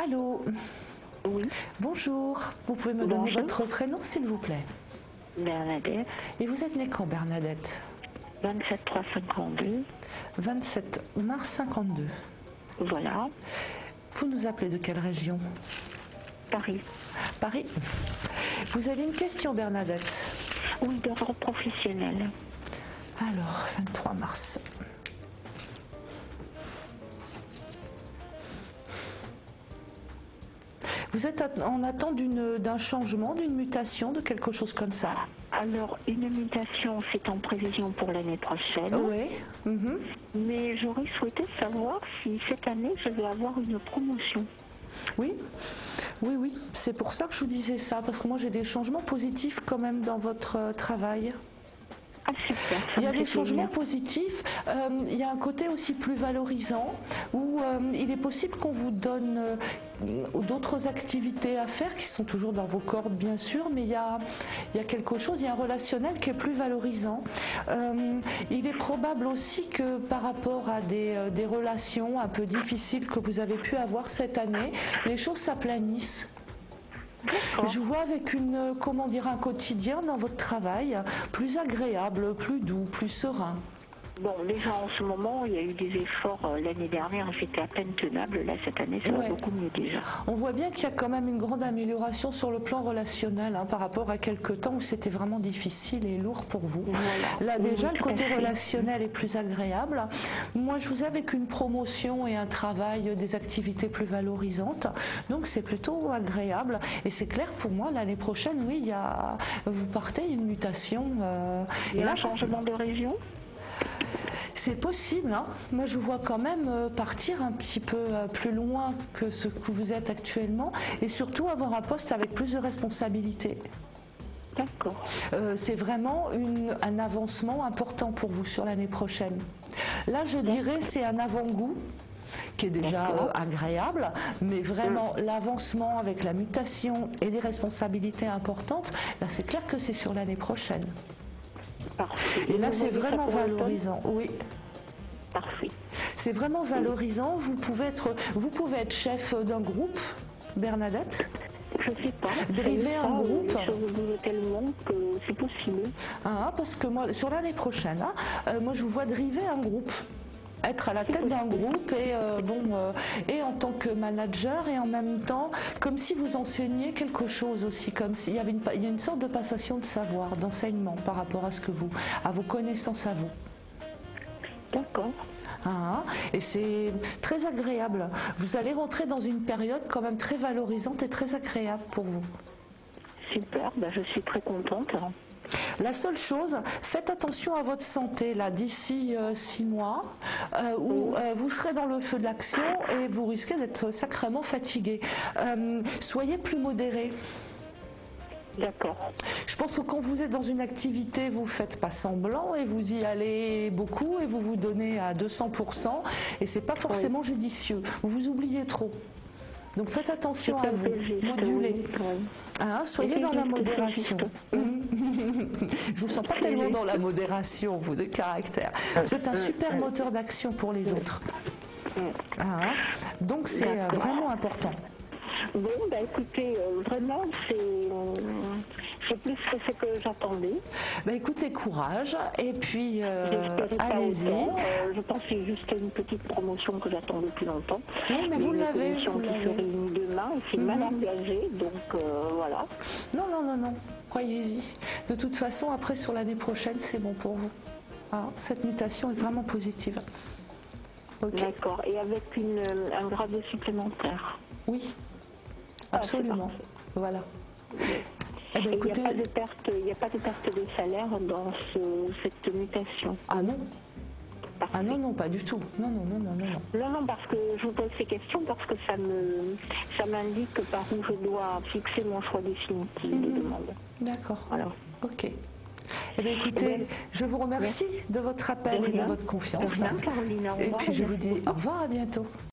Allô? Oui, Bonjour. Vous pouvez me donner bonjour, votre prénom, s'il vous plaît? Bernadette, Et vous êtes née quand, Bernadette? 27 352, 27 mars 52. voilà, Vous nous appelez de quelle région? Paris. Paris. Vous avez une question, Bernadette? Oui, d'ordre professionnel. Alors, 23 mars. Vous êtes en attente d'un changement, d'une mutation, de quelque chose comme ça? Alors, une mutation, c'est en prévision pour l'année prochaine, Oui. Mhm. mais j'aurais souhaité savoir si cette année, je vais avoir une promotion. Oui, oui, oui. C'est pour ça que je vous disais ça, parce que moi j'ai des changements positifs quand même dans votre travail. Ah, super, ça Il y me a fait des changements plaisir. positifs, il y a un côté aussi plus valorisant où il est possible qu'on vous donne d'autres activités à faire qui sont toujours dans vos cordes bien sûr, mais il y a quelque chose, il y a un relationnel qui est plus valorisant. Il est probable aussi que par rapport à des relations un peu difficiles que vous avez pu avoir cette année, les choses s'aplanissent. D'accord. Je vois avec comment dire, un quotidien dans votre travail plus agréable, plus doux, plus serein. Bon, déjà en ce moment, il y a eu des efforts. L'année dernière, c'était à peine tenable. Là, cette année, ça va Ouais. beaucoup mieux déjà. On voit bien qu'il y a quand même une grande amélioration sur le plan relationnel par rapport à quelques temps où c'était vraiment difficile et lourd pour vous. Voilà. Là Oui, déjà, oui, le tout à côté fait. relationnel est plus agréable. Moi, je vous ai avec une promotion et un travail, des activités plus valorisantes. Donc, c'est plutôt agréable. Et c'est clair pour moi, l'année prochaine, oui, vous partez une mutation. Il y Et a là, un changement de région? c'est possible, hein. Moi, je vois quand même partir un petit peu plus loin que ce que vous êtes actuellement et surtout avoir un poste avec plus de responsabilités. D'accord. C'est vraiment un avancement important pour vous sur l'année prochaine. Là, je dirais, c'est un avant-goût qui est déjà agréable, mais vraiment l'avancement avec la mutation et des responsabilités importantes, là, c'est clair que c'est sur l'année prochaine. Parfait. Et là, vous c'est voyez ça vraiment pour l'automne? valorisant. Oui. Parfait. C'est vraiment valorisant. Vous pouvez être chef d'un groupe, Bernadette. Je ne sais pas. Driver un groupe. Les choses évoluent tellement que c'est possible. Parce que moi, sur l'année prochaine, moi je vous vois driver un groupe. Être à la tête d'un groupe et en tant que manager et en même temps comme si vous enseigniez quelque chose aussi, comme s'il y avait il y a une sorte de passation de savoir, d'enseignement par rapport à vos connaissances à vous. D'accord. Et c'est très agréable. Vous allez rentrer dans une période quand même très valorisante et très agréable pour vous. Super, je suis très contente. La seule chose, faites attention à votre santé là d'ici 6 mois où vous serez dans le feu de l'action et vous risquez d'être sacrément fatigué. Soyez plus modéré. D'accord. Je pense que quand vous êtes dans une activité, vous ne faites pas semblant et vous y allez beaucoup et vous vous donnez à 200% et c'est pas forcément judicieux. Vous vous oubliez trop. Donc faites attention à vous, modulez. Soyez dans la modération. Je vous sens pas tellement dans la modération, vous, de caractère. Vous êtes un super moteur d'action pour les autres. Donc c'est vraiment important. Bon, écoutez, vraiment, c'est plus que ce que j'attendais. Écoutez, courage, et puis allez-y. allez-y. Je pense que c'est juste une petite promotion que j'attends depuis longtemps. Oui, mais vous l'avez. Une promotion qui se réunit demain, et c'est mal engagé, donc voilà. Non, non, non, non, croyez-y. De toute façon, après, sur l'année prochaine, c'est bon pour vous. Cette mutation est vraiment positive. Okay. D'accord, et avec un grade supplémentaire? Oui. Absolument. Voilà. Écoutez, il n'y a pas de perte de salaire dans cette mutation? Ah non. Ah non, non, pas du tout. Non, non, non, non, non. Non, non, parce que je vous pose ces questions parce que ça m'indique par où je dois fixer mon choix définitif de demande. D'accord. Voilà. Ok. Écoutez, je vous remercie de votre appel et de votre confiance. Caroline, et puis je vous dis au revoir, à bientôt.